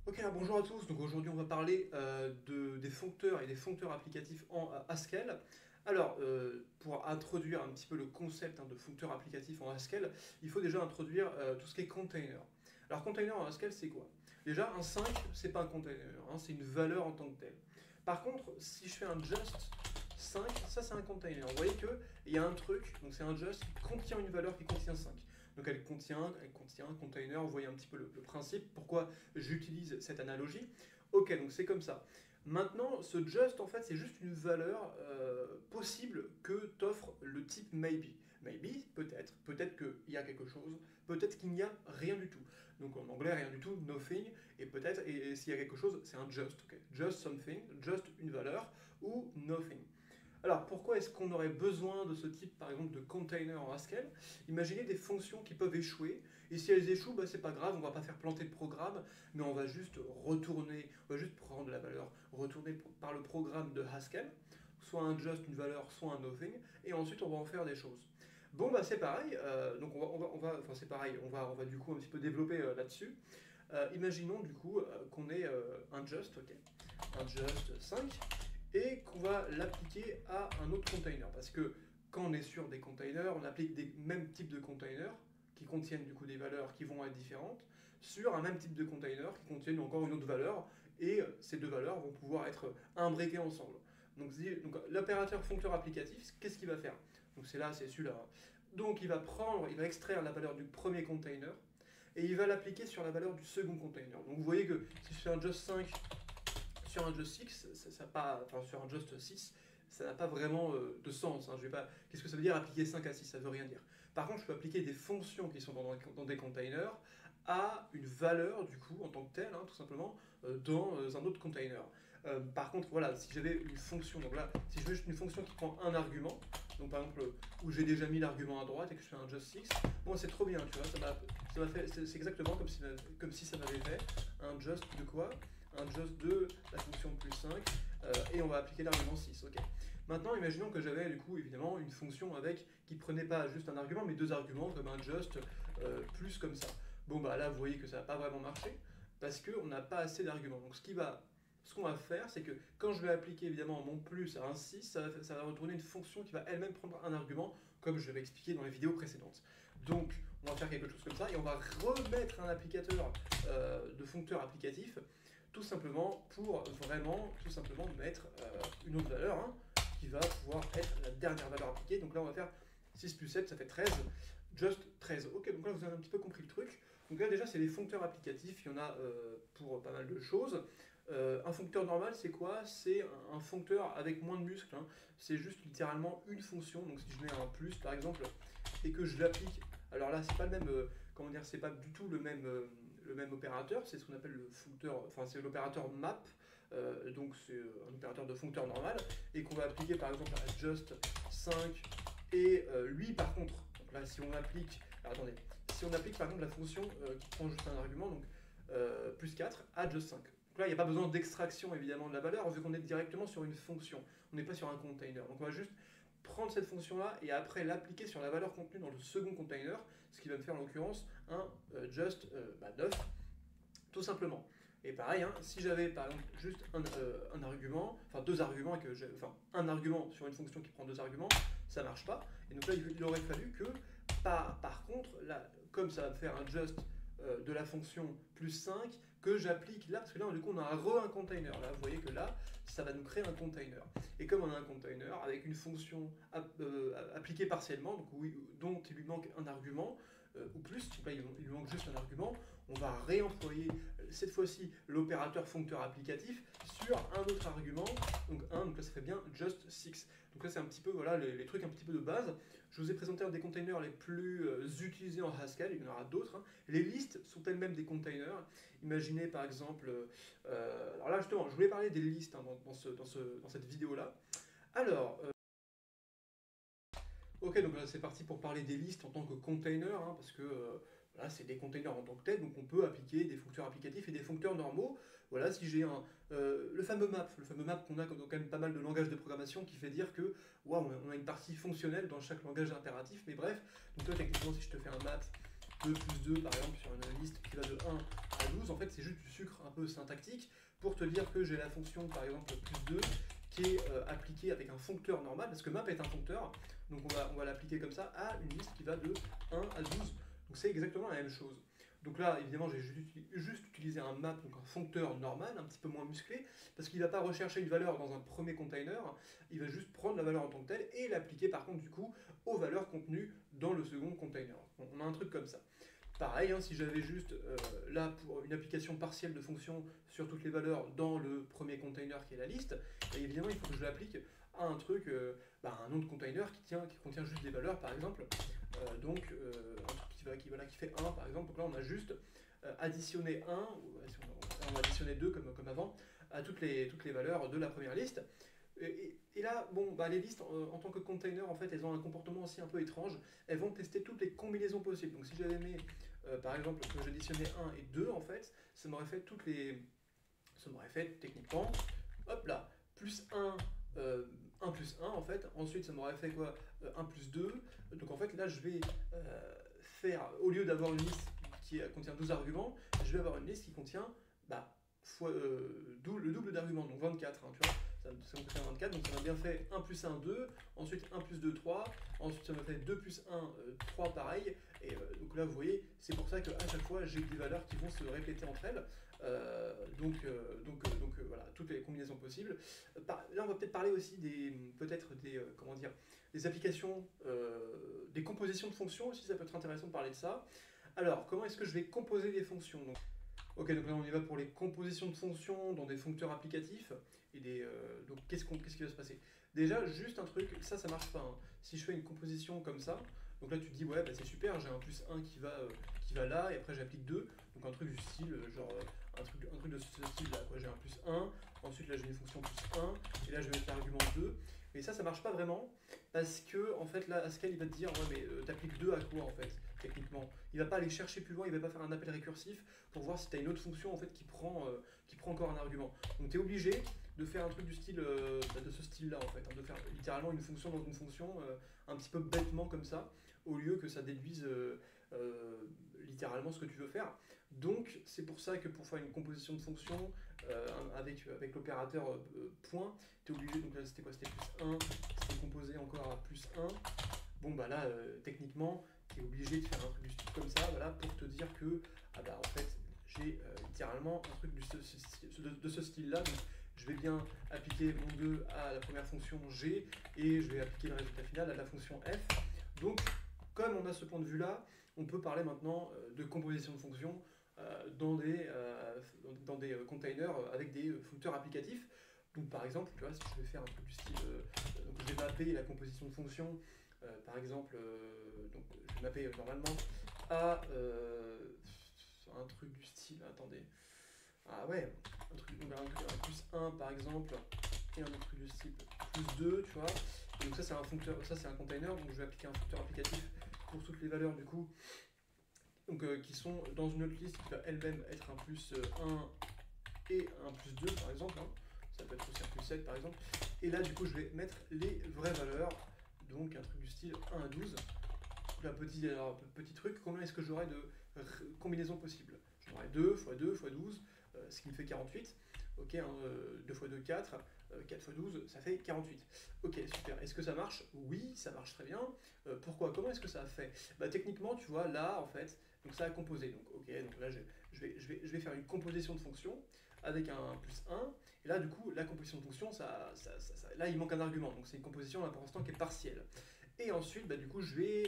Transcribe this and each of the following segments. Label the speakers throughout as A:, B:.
A: Ok, alors bonjour à tous. Donc aujourd'hui, on va parler des foncteurs et des foncteurs applicatifs en Haskell. Alors, pour introduire un petit peu le concept de foncteur applicatif en Haskell, il faut déjà introduire tout ce qui est container. Alors, container en Haskell, c'est quoi? Déjà, un 5, c'est pas un container, c'est une valeur en tant que telle. Par contre, si je fais un just 5, ça c'est un container. Vous voyez qu'il y a un truc, donc c'est un just qui contient une valeur qui contient 5. Donc elle contient un container, vous voyez un petit peu le principe, pourquoi j'utilise cette analogie. Ok, donc c'est comme ça. Maintenant, ce just, en fait, c'est juste une valeur possible que t'offre le type maybe. Maybe, peut-être qu'il y a quelque chose, peut-être qu'il n'y a rien du tout. Donc en anglais, rien du tout, nothing, et peut-être, et s'il y a quelque chose, c'est un just, ok. Just something, just une valeur, ou nothing. Alors, pourquoi est-ce qu'on aurait besoin de ce type, par exemple, de container en Haskell? Imaginez des fonctions qui peuvent échouer, et si elles échouent, bah, c'est pas grave, on va pas faire planter de programme, mais on va juste retourner, on va juste prendre la valeur retournée par le programme de Haskell, soit un just, une valeur, soit un nothing, et ensuite on va en faire des choses. Bon, bah c'est pareil, donc enfin c'est pareil, on va du coup un petit peu développer là-dessus. Imaginons du coup qu'on ait un just, ok, un just 5, et qu'on va l'appliquer à un autre container. Parce que quand on est sur des containers, on applique des mêmes types de containers qui contiennent du coup des valeurs qui vont être différentes sur un même type de container qui contiennent encore une autre valeur, et ces deux valeurs vont pouvoir être imbriquées ensemble. Donc l'opérateur foncteur applicatif, qu'est-ce qu'il va faire? Donc c'est là, c'est celui-là. Donc il va extraire la valeur du premier container et il va l'appliquer sur la valeur du second container. Donc vous voyez que si je fais un just 5 sur un just 6, enfin sur un just 6, ça n'a pas vraiment de sens. Je vais pas... Qu'est-ce que ça veut dire appliquer 5 à 6? Ça veut rien dire. Par contre, je peux appliquer des fonctions qui sont dans des containers à une valeur, du coup, en tant que telle, tout simplement, dans un autre container. Par contre, voilà, si j'avais une fonction, donc là, si je veux juste une fonction qui prend un argument, donc par exemple, où j'ai déjà mis l'argument à droite et que je fais un just 6, bon, c'est trop bien, tu vois, ça m'a fait, c'est exactement comme si ça m'avait fait un just de quoi? Un just de la fonction plus 5, et on va appliquer l'argument 6. Ok. Maintenant, imaginons que j'avais du coup évidemment une fonction avec qui prenait pas juste un argument, mais deux arguments, comme un just plus comme ça. Bon, bah là, vous voyez que ça n'a pas vraiment marché, parce qu'on n'a pas assez d'arguments. Donc ce qu'on va faire, c'est que quand je vais appliquer évidemment mon plus à un 6, ça va retourner une fonction qui va elle-même prendre un argument, comme je l'avais expliqué dans les vidéos précédentes. Donc, on va faire quelque chose comme ça, et on va remettre un applicateur de foncteur applicatif tout simplement pour vraiment tout simplement mettre une autre valeur qui va pouvoir être la dernière valeur appliquée. Donc là, on va faire 6 plus 7, ça fait 13. Just 13. Ok, donc là, vous avez un petit peu compris le truc. Donc là, déjà, c'est les foncteurs applicatifs. Il y en a pour pas mal de choses. Un foncteur normal, c'est quoi? C'est un foncteur avec moins de muscles. C'est juste littéralement une fonction. Donc si je mets un plus, par exemple, et que je l'applique, alors là, c'est pas le même, comment dire, c'est pas du tout le même opérateur. C'est ce qu'on appelle le foncteur, enfin c'est l'opérateur map. Donc c'est un opérateur de foncteur normal et qu'on va appliquer par exemple à just 5 et lui par contre. Donc là, si on applique, alors, attendez, si on applique par exemple la fonction qui prend juste un argument, donc plus 4 à just 5. Donc là, il n'y a pas besoin d'extraction évidemment de la valeur, vu qu'on est directement sur une fonction. On n'est pas sur un container. Donc on va juste prendre cette fonction-là et après l'appliquer sur la valeur contenue dans le second container, ce qui va me faire en l'occurrence un just 9, tout simplement. Et pareil, si j'avais par exemple juste un argument, enfin deux arguments, enfin un argument sur une fonction qui prend deux arguments, ça marche pas. Et donc là, il aurait fallu que, par contre, là, comme ça va me faire un just de la fonction plus 5, que j'applique là, parce que là, du coup, on a un container. Là, vous voyez que là, ça va nous créer un container. Et comme on a un container avec une fonction appliquée partiellement, donc dont il lui manque un argument, ou plus, là, il lui manque juste un argument, on va réemployer cette fois-ci l'opérateur foncteur applicatif sur un autre argument, donc donc là ça fait bien just 6. Donc là c'est un petit peu voilà, les trucs un petit peu de base. Je vous ai présenté un des containers les plus utilisés en Haskell, il y en aura d'autres. Les listes sont elles-mêmes des containers. Imaginez par exemple, alors là justement je voulais parler des listes dans cette vidéo-là. Alors, ok, donc là c'est parti pour parler des listes en tant que container, parce que là c'est des containers en tant que tel, donc on peut appliquer des foncteurs applicatifs et des foncteurs normaux. Voilà, si j'ai le fameux map qu'on a dans quand même pas mal de langages de programmation qui fait dire que waouh, on a une partie fonctionnelle dans chaque langage impératif, mais bref, donc toi techniquement si je te fais un map 2 plus 2 par exemple sur une liste qui va de 1 à 12, en fait, c'est juste du sucre un peu syntactique pour te dire que j'ai la fonction, par exemple, plus 2, qui est appliquée avec un foncteur normal, parce que map est un foncteur, donc on va l'appliquer comme ça à une liste qui va de 1 à 12. Donc c'est exactement la même chose. Donc là, évidemment, j'ai juste utilisé un map, donc un foncteur normal, un petit peu moins musclé, parce qu'il ne va pas rechercher une valeur dans un premier container, il va juste prendre la valeur en tant que telle et l'appliquer par contre du coup aux valeurs contenues dans le second container. On a un truc comme ça. Pareil, hein, si j'avais juste là pour une application partielle de fonction sur toutes les valeurs dans le premier container qui est la liste, et évidemment il faut que je l'applique à un truc, un nom de container qui contient juste des valeurs par exemple. Un truc qui fait 1 par exemple. Donc là on a juste additionné 1, on va additionner 2 comme avant, à toutes les valeurs de la première liste. Et là, bon, les listes en tant que container, en fait, elles ont un comportement aussi un peu étrange. Elles vont tester toutes les combinaisons possibles. Donc si j'avais mis, par exemple, que j'additionnais 1 et 2, en fait, ça m'aurait fait techniquement, hop là, plus 1, 1 plus 1 en fait. Ensuite, ça m'aurait fait quoi 1 plus 2. Donc en fait, là, je vais faire, au lieu d'avoir une liste qui contient 12 arguments, je vais avoir une liste qui contient le double d'arguments, donc 24, hein, tu vois. Ça me fait 24, donc ça m'a bien fait 1 plus 1, 2, ensuite 1 plus 2, 3, ensuite ça m'a fait 2 plus 1, 3 pareil, et donc là vous voyez, c'est pour ça qu'à chaque fois j'ai des valeurs qui vont se répéter entre elles, voilà, toutes les combinaisons possibles. Là on va peut-être parler aussi des applications, des compositions de fonctions aussi, ça peut être intéressant de parler de ça. Alors, comment est-ce que je vais composer des fonctions ? Ok, donc là on y va pour les compositions de fonctions dans des foncteurs applicatifs. Donc qu'est-ce qui va se passer ? Déjà, juste un truc, ça marche pas. Hein. Si je fais une composition comme ça, donc là tu te dis, ouais, c'est super, j'ai un plus 1 qui va là, et après j'applique 2. Donc un truc du style, un truc de ce style-là. J'ai un plus 1, ensuite là j'ai une fonction plus 1, et là je vais mettre l'argument 2. Mais ça marche pas vraiment, parce que en fait là, Haskell il va te dire, ouais, mais t'appliques 2 à quoi en fait ? Techniquement. Il va pas aller chercher plus loin, il va pas faire un appel récursif pour voir si tu as une autre fonction en fait qui prend encore un argument. Donc tu es obligé de faire un truc du style de ce style-là en fait, hein, de faire littéralement une fonction dans une fonction un petit peu bêtement comme ça, au lieu que ça déduise littéralement ce que tu veux faire. Donc c'est pour ça que pour faire une composition de fonctions avec l'opérateur point, tu es obligé, donc là c'était quoi ? C'était plus 1, c'était composé encore à plus 1. Bon là techniquement tu es obligé de faire un truc du style comme ça, voilà, pour te dire que en fait j'ai littéralement un truc de ce style-là. Donc je vais bien appliquer mon 2 à la première fonction G et je vais appliquer le résultat final à la fonction F. Donc comme on a ce point de vue-là, on peut parler maintenant de composition de fonctions dans des containers avec des foncteurs applicatifs. Donc par exemple, tu vois, si je vais faire un truc du style, donc je vais mapper la composition de fonctions, par exemple, donc je vais mapper normalement à un truc du style, attendez, un plus 1 par exemple, et un autre truc du style plus 2, tu vois. Et donc ça c'est un foncteur, ça c'est un container, donc je vais appliquer un foncteur applicatif pour toutes les valeurs du coup, donc qui sont dans une autre liste qui va elle-même être un plus 1 et un plus 2 par exemple, hein. Ça peut être aussi un plus 7 par exemple. Et là du coup je vais mettre les vraies valeurs, donc un truc du style 1 à 12. Là, petit truc, combien est-ce que j'aurai de combinaisons possibles ? J'aurai 2 x 2 x 12, ce qui me fait 48. Ok, 2 x 2, 4. 4 x 12, ça fait 48. Ok, super. Est-ce que ça marche ? Oui, ça marche très bien. Pourquoi ? Comment est-ce que ça a fait ? Techniquement, tu vois, là, en fait, donc ça a composé. Donc, ok, donc là, je vais faire une composition de fonctions avec un plus 1. Et là, du coup, la composition de fonctions, là, il manque un argument. Donc, c'est une composition, là, pour l'instant, qui est partielle. Et ensuite, du coup, je vais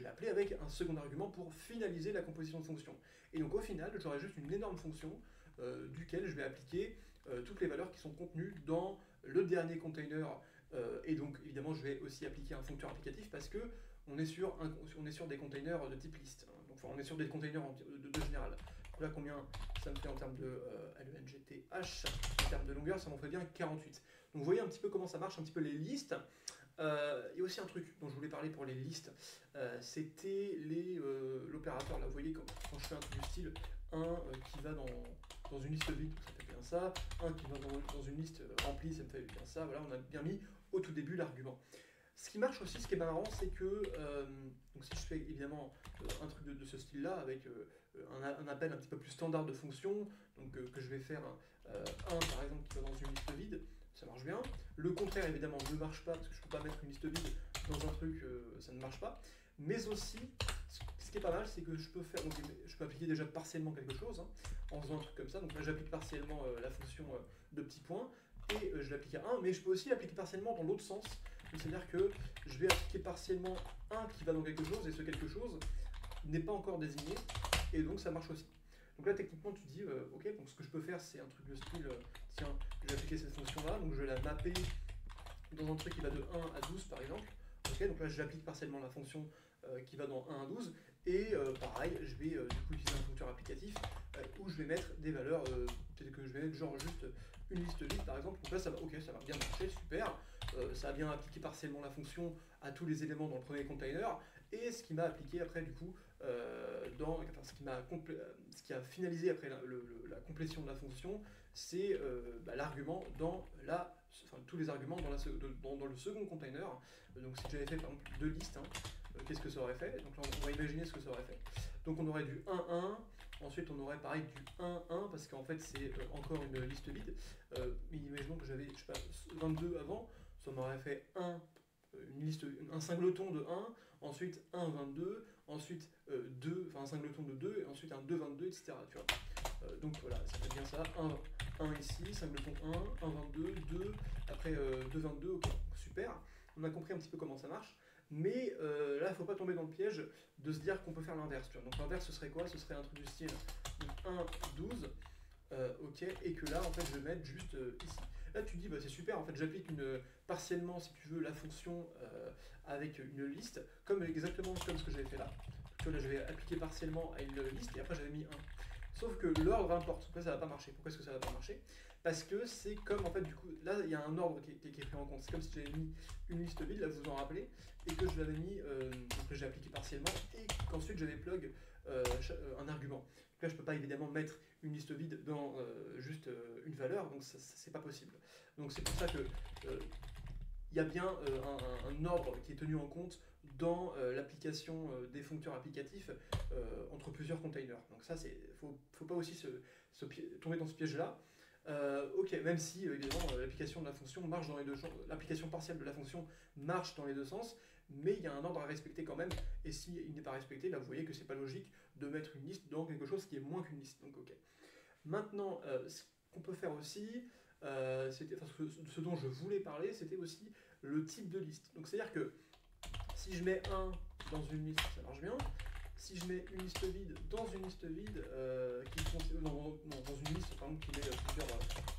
A: l'appeler avec un second argument pour finaliser la composition de fonction. Et donc, au final, j'aurai juste une énorme fonction duquel je vais appliquer toutes les valeurs qui sont contenues dans le dernier container. Et donc, évidemment, je vais aussi appliquer un foncteur applicatif parce que on est sur des containers de type liste. Hein. Donc, on est sur des containers de général. Donc là, combien ça me fait en termes de LENGTH, en termes de longueur, ça m'en fait bien 48. Donc, vous voyez un petit peu comment ça marche, un petit peu les listes. Il y a aussi un truc dont je voulais parler pour les listes, c'était l'opérateur. Là, vous voyez, quand je fais un truc du style 1 qui va dans une liste vide, ça fait bien ça, 1 qui va dans une liste remplie, ça me fait bien ça. Voilà, on a bien mis au tout début l'argument. Ce qui marche aussi, ce qui est marrant, c'est que donc si je fais évidemment un truc de ce style-là, avec un appel un petit peu plus standard de fonction, donc que je vais faire un par exemple qui va dans une liste vide, ça marche bien. Le contraire évidemment ne marche pas, parce que je ne peux pas mettre une liste vide dans un truc, ça ne marche pas. Mais aussi, ce qui est pas mal, c'est que je peux faire, donc, je peux appliquer déjà partiellement quelque chose, hein, en faisant un truc comme ça. Donc là j'applique partiellement la fonction de petit point, et je l'applique à 1, mais je peux aussi l'appliquer partiellement dans l'autre sens. C'est-à-dire que je vais appliquer partiellement un qui va dans quelque chose, et ce quelque chose n'est pas encore désigné, et donc ça marche aussi. Donc là, techniquement, tu te dis, ok, donc ce que je peux faire, c'est un truc de style, tiens, je vais appliquer cette fonction-là, donc je vais la mapper dans un truc qui va de 1 à 12, par exemple. Ok, donc là, j'applique partiellement la fonction qui va dans 1 à 12, et pareil, je vais du coup utiliser un functeur applicatif où je vais mettre des valeurs, peut-être que je vais mettre genre juste une liste vide, par exemple. Donc là, ça va, ok, ça va bien marcher, super. Ça a bien appliqué partiellement la fonction à tous les éléments dans le premier container, et ce qui m'a appliqué après du coup ce qui a finalisé après la complétion de la fonction, c'est l'argument tous les arguments dans le second container. Donc si j'avais fait par exemple deux listes, hein, qu'est-ce que ça aurait fait? Donc là on va imaginer ce que ça aurait fait. Donc on aurait du 1-1, ensuite on aurait pareil du 1-1 parce qu'en fait c'est encore une liste vide. Mais imaginons que j'avais, je sais pas, 22 avant, ça m'aurait fait un singleton de 1, ensuite 1, 22, ensuite 2, enfin un singleton de 2, et ensuite un 2, 22, etc. Tu vois. Donc voilà, ça fait bien ça. 1 ici, singleton 1, 1, 22, 2, après 2, 22, ok, super. On a compris un petit peu comment ça marche. Mais là, il ne faut pas tomber dans le piège de se dire qu'on peut faire l'inverse. Donc l'inverse, ce serait quoi? Ce serait un truc du style 1, 12, ok, et que là, en fait, je vais mettre juste ici. Là, tu te dis, bah, c'est super, en fait, j'applique partiellement, si tu veux, la fonction avec une liste, exactement comme ce que j'avais fait là. Tu vois, là, j'avais appliqué partiellement à une liste, et après, j'avais mis 1. Sauf que l'ordre importe. Pourquoi ça va pas marcher? Pourquoi est-ce que ça va pas marcher? Parce que c'est comme, en fait, du coup, là, il y a un ordre qui est pris en compte. C'est comme si j'avais mis une liste vide, là, vous vous en rappelez, et que je l'avais mis, que j'ai appliqué partiellement, et qu'ensuite, j'avais plug un argument. Donc là, je peux pas évidemment mettre une liste vide dans juste une valeur, donc c'est pas possible. Donc c'est pour ça que il y a bien un ordre qui est tenu en compte dans l'application des foncteurs applicatifs entre plusieurs containers. Donc ça, faut pas aussi tomber dans ce piège-là. Ok, même si évidemment l'application de la fonction marche dans les deux sens, l'application partielle de la fonction marche dans les deux sens, mais il y a un ordre à respecter quand même. Et s'il n'est pas respecté, là vous voyez que c'est pas logique de mettre une liste dans quelque chose qui est moins qu'une liste. Donc ok. Maintenant, ce qu'on peut faire aussi, ce dont je voulais parler, c'était aussi le type de liste. Donc c'est-à-dire que si je mets 1 dans une liste, ça marche bien. Si je mets une liste vide dans une liste vide, dans une liste par exemple,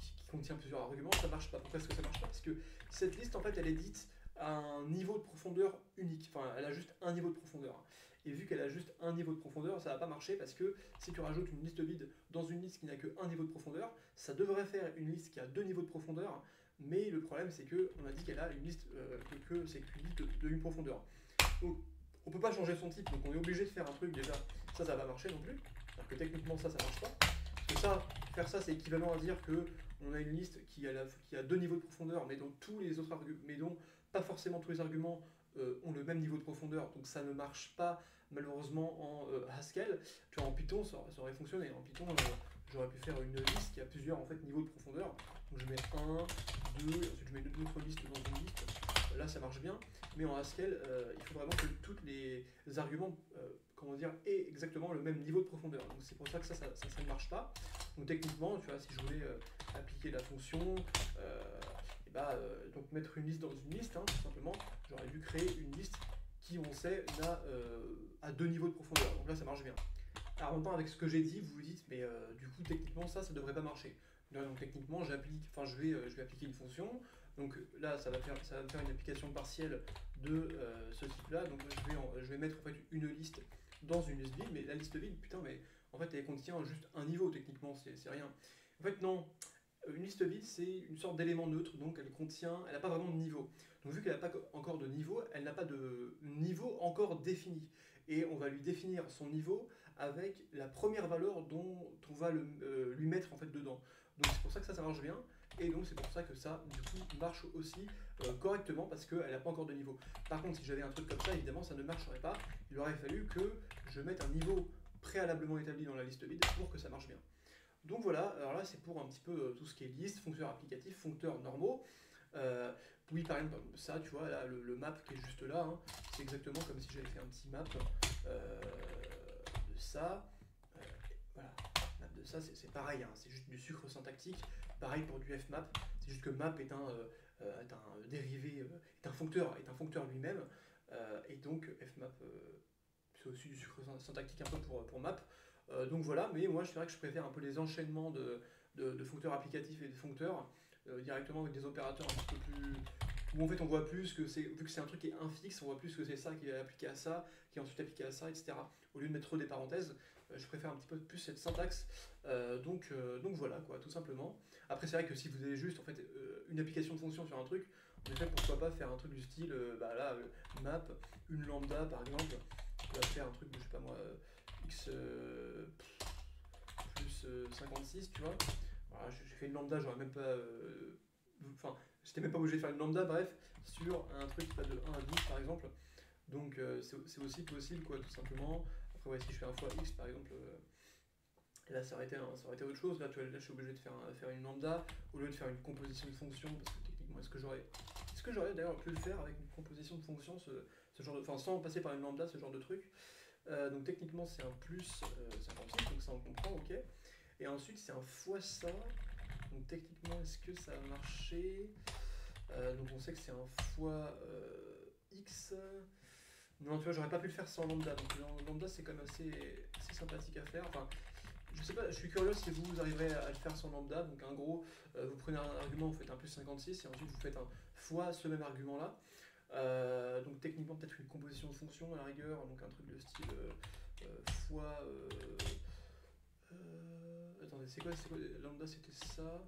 A: qui contient plusieurs arguments, ça marche pas. Pourquoi est-ce que ça marche pas? Parce que cette liste, en fait, elle est dite à un niveau de profondeur unique. Enfin, elle a juste un niveau de profondeur. Et vu qu'elle a juste un niveau de profondeur, ça va pas marcher parce que si tu rajoutes une liste vide dans une liste qui n'a que un niveau de profondeur, ça devrait faire une liste qui a deux niveaux de profondeur. Mais le problème, c'est qu'on a dit qu'elle a une liste que c'est une liste de une profondeur. Donc, on peut pas changer son type, donc on est obligé de faire un truc déjà. Ça va pas marcher non plus. Alors que techniquement, ça marche pas. Parce que faire ça, c'est équivalent à dire que on a une liste qui a deux niveaux de profondeur, mais dont tous les autres arguments, mais dont pas forcément tous les arguments ont le même niveau de profondeur. Donc ça ne marche pas malheureusement en Haskell. Tu vois, en Python, ça aurait fonctionné. En Python, j'aurais pu faire une liste qui a plusieurs en fait niveaux de profondeur. Donc je mets 1, 2, et ensuite je mets une autre liste dans une liste. Là, ça marche bien. Mais en Haskell, il faut vraiment que tous les arguments aient exactement le même niveau de profondeur. Donc c'est pour ça que ça ne marche pas. Donc techniquement, tu vois, si je voulais appliquer la fonction, donc mettre une liste dans une liste, hein, tout simplement, j'aurais dû créer une liste qui, on sait, a deux niveaux de profondeur. Donc là, ça marche bien. Alors en même temps, avec ce que j'ai dit, vous vous dites, mais du coup, techniquement, ça devrait pas marcher. Donc techniquement, je vais appliquer une fonction. Donc là, ça va me faire une application partielle de ce type-là. Donc je vais mettre en fait une liste dans une liste vide, mais la liste vide, putain, mais en fait, elle contient juste un niveau techniquement, c'est rien. En fait, non. Une liste vide, c'est une sorte d'élément neutre, donc elle n'a pas vraiment de niveau. Donc vu qu'elle n'a pas encore de niveau, elle n'a pas de niveau encore défini. Et on va lui définir son niveau avec la première valeur dont on va lui mettre en fait dedans. Donc c'est pour ça que ça marche bien. et donc c'est pour ça que ça, du coup, marche aussi correctement, parce qu'elle n'a pas encore de niveau. Par contre, si j'avais un truc comme ça, évidemment, ça ne marcherait pas. Il aurait fallu que je mette un niveau préalablement établi dans la liste vide pour que ça marche bien. Donc voilà, alors là c'est pour un petit peu tout ce qui est liste, foncteurs applicatifs, foncteurs normaux. Oui, par exemple, ça, tu vois, là, le map qui est juste là, hein, c'est exactement comme si j'avais fait un petit map de ça. Voilà, map de ça, c'est pareil, hein, c'est juste du sucre syntactique. Pareil pour du fmap, c'est juste que map est un dérivé, est un foncteur lui-même, et donc fmap, c'est aussi du sucre syntactique un peu pour map. Donc voilà, mais moi je dirais que je préfère un peu les enchaînements de foncteurs applicatifs et de foncteurs directement avec des opérateurs un petit peu plus. Où en fait on voit plus que c'est. Vu que c'est un truc qui est infixe, on voit plus que c'est ça qui est appliqué à ça, qui est ensuite appliqué à ça, etc. Au lieu de mettre trop des parenthèses, je préfère un petit peu plus cette syntaxe. Donc voilà, quoi, tout simplement. Après, c'est vrai que si vous avez juste en fait, une application de fonction sur un truc, en effet, pourquoi pas faire un truc du style, map, une lambda par exemple, on va faire un truc de, je sais pas moi, x plus 56, tu vois. Voilà, j'ai fait une lambda, j'aurais même pas. Enfin, j'étais même pas obligé de faire une lambda, bref, sur un truc qui va de 1 à 12 par exemple. Donc c'est aussi possible, quoi, tout simplement. Après, ouais, si je fais un fois x par exemple, là ça aurait été autre chose. Là, tu vois, là je suis obligé de faire une lambda au lieu de faire une composition de fonction, parce que techniquement, est-ce que j'aurais d'ailleurs pu le faire avec une composition de fonction, ce genre de. Enfin, sans passer par une lambda, ce genre de truc. Donc techniquement c'est un plus 56, donc ça on comprend, ok. Et ensuite c'est un fois ça, donc techniquement est-ce que ça a marché? Donc on sait que c'est un fois x. Non, tu vois, j'aurais pas pu le faire sans lambda, donc lambda c'est quand même assez sympathique à faire. Enfin, je sais pas, je suis curieux si vous arriverez à le faire sans lambda. Donc en gros, vous prenez un argument, vous faites un plus 56 et ensuite vous faites un fois ce même argument là. Donc techniquement peut-être une composition de fonction à la rigueur, donc un truc de style fois... attendez, c'est quoi lambda c'était ça.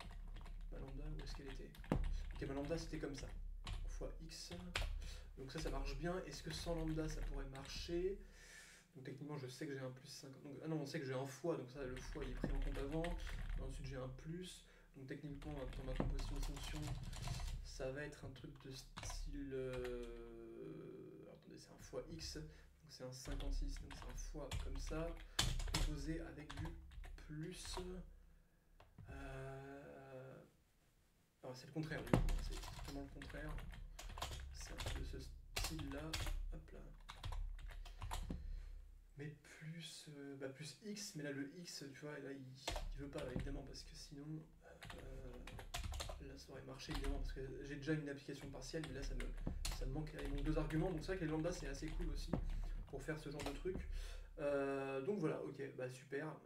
A: Ma lambda, où est-ce qu'elle était? Ok, ma lambda c'était comme ça. Fois x. Donc ça marche bien. Est-ce que sans lambda ça pourrait marcher? Donc techniquement je sais que j'ai un plus 50. Donc, ah non, on sait que j'ai un fois, donc ça le fois il est pris en compte avant. Et ensuite j'ai un plus. Donc techniquement dans ma composition de fonction, ça va être un truc de style. Alors, attendez, c'est un fois x, donc c'est un 56, donc c'est un fois comme ça, composé avec du plus. Alors c'est le contraire, du coup, c'est exactement le contraire. C'est un peu de ce style-là. Hop là. Mais plus, plus x, mais là le x, tu vois, là il veut pas évidemment, parce que sinon. Là ça aurait marché évidemment parce que j'ai déjà une application partielle, mais là ça me manque deux arguments. Donc c'est vrai que les lambdas c'est assez cool aussi pour faire ce genre de truc. Donc voilà, ok, bah super.